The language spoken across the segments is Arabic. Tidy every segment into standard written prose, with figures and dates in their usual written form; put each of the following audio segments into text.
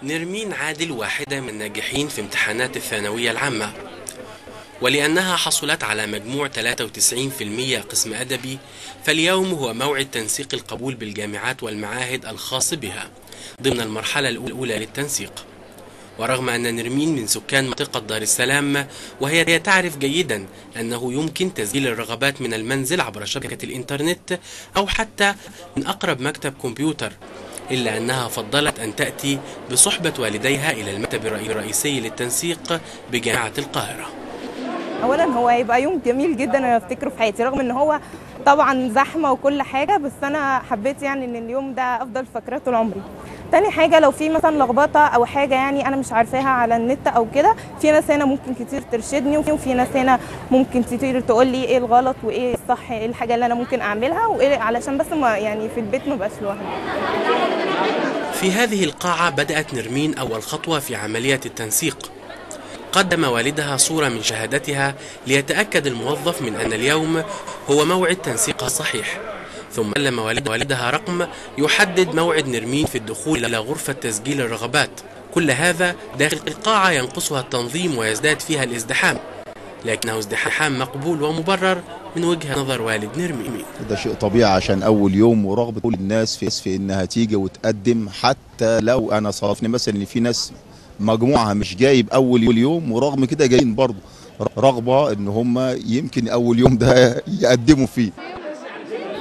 نرمين عادل واحدة من الناجحين في امتحانات الثانوية العامة، ولأنها حصلت على مجموع 93% قسم أدبي، فاليوم هو موعد تنسيق القبول بالجامعات والمعاهد الخاص بها ضمن المرحلة الأولى للتنسيق. ورغم أن نرمين من سكان منطقة دار السلام، وهي تعرف جيدا أنه يمكن تسجيل الرغبات من المنزل عبر شبكة الإنترنت أو حتى من أقرب مكتب كمبيوتر، إلا أنها فضلت أن تأتي بصحبة والديها إلى المكتب الرئيسي للتنسيق بجامعة القاهرة. اولا هو هيبقى يوم جميل جدا انا افتكره في حياتي، رغم ان هو طبعا زحمه وكل حاجه، بس انا حبيت يعني ان اليوم ده افضل فاكراه طول عمري. تاني حاجه، لو في مثلا لخبطه او حاجه يعني انا مش عارفاها على النت او كده، في ناس هنا ممكن كتير ترشدني، وفي ناس هنا ممكن كتير تقول لي ايه الغلط وايه الصح، ايه الحاجه اللي انا ممكن اعملها وايه، علشان بس ما يعني في البيت ما بقاش لوحدي. في هذه القاعة بدأت نرمين أول خطوة في عملية التنسيق. قدم والدها صورة من شهادتها ليتأكد الموظف من أن اليوم هو موعد تنسيقها الصحيح، ثم سلم والدها رقم يحدد موعد نرمين في الدخول إلى غرفة تسجيل الرغبات. كل هذا داخل القاعة ينقصها التنظيم ويزداد فيها الازدحام، لكنه ازدحام مقبول ومبرر من وجهة نظر والد نرمين. ده شيء طبيعي عشان أول يوم، ورغبة كل الناس في إنها تيجي وتقدم، حتى لو أنا صادفني مثلا إن في ناس مجموعها مش جايب أول يوم ورغم كده جايين برضه، رغبة إن هم يمكن أول يوم ده يقدموا فيه.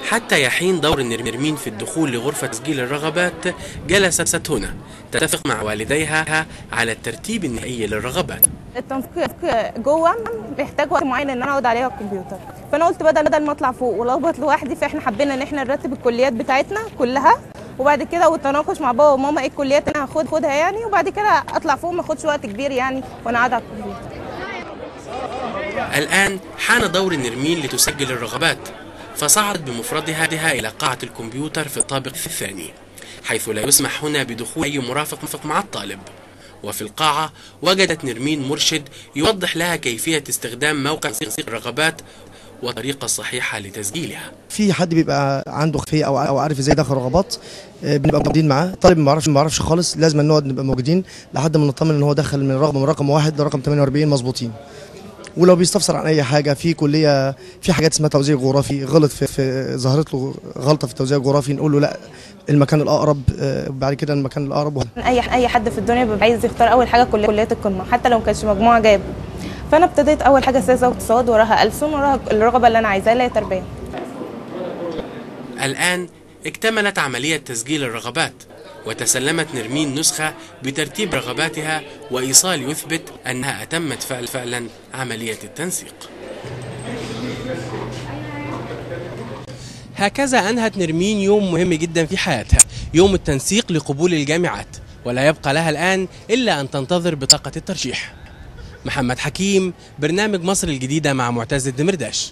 حتى يحين دور نرمين في الدخول لغرفة تسجيل الرغبات، جلست هنا تتفق مع والديها على الترتيب النهائي للرغبات. التنسيق جوه بيحتاج وقت معين ان انا اقعد عليه على الكمبيوتر، فانا قلت بدل ما اطلع فوق والخبط لوحدي، فاحنا حبينا ان احنا نرتب الكليات بتاعتنا كلها، وبعد كده والتناقش مع بابا وماما ايه الكليات اللي انا هاخدها يعني، وبعد كده اطلع فوق ما اخدش وقت كبير يعني وانا قاعده على الكمبيوتر. الآن حان دور نرمين لتسجل الرغبات، فصعدت بمفردها إلى قاعة الكمبيوتر في الطابق الثاني، حيث لا يسمح هنا بدخول أي مرافق مع الطالب. وفي القاعة وجدت نرمين مرشد يوضح لها كيفية استخدام موقع تنسيق الرغبات والطريقة الصحيحة لتسجيلها. في حد بيبقى عنده خلفية او عارف ازاي يدخل رغبات، بنبقى موجودين معاه. طالب ما يعرفش خالص، لازم نقعد نبقى موجودين لحد ما نطمن ان هو دخل من رقم 1 لرقم 48 مظبوطين. ولو بيستفسر عن اي حاجه في كليه، في حاجات اسمها توزيع جغرافي، غلط في ظهرت له غلطه في التوزيع الجغرافي، نقول له لا المكان الاقرب، بعد كده المكان الاقرب. اي حد في الدنيا بيبقى عايز يختار اول حاجه كليات القمه، حتى لو ما كانش مجموعه جايب. فانا ابتديت اول حاجه سياسه واقتصاد، وراها ألسن، وراها الرغبه اللي انا عايزاها اللي هي تربيه. الان اكتملت عمليه تسجيل الرغبات، وتسلمت نرمين نسخة بترتيب رغباتها وإيصال يثبت أنها أتمت فعلا عملية التنسيق. هكذا أنهت نرمين يوم مهم جدا في حياتها، يوم التنسيق لقبول الجامعات، ولا يبقى لها الآن إلا أن تنتظر بطاقة الترشيح. محمد حكيم، برنامج مصر الجديدة مع معتز الدمرداش.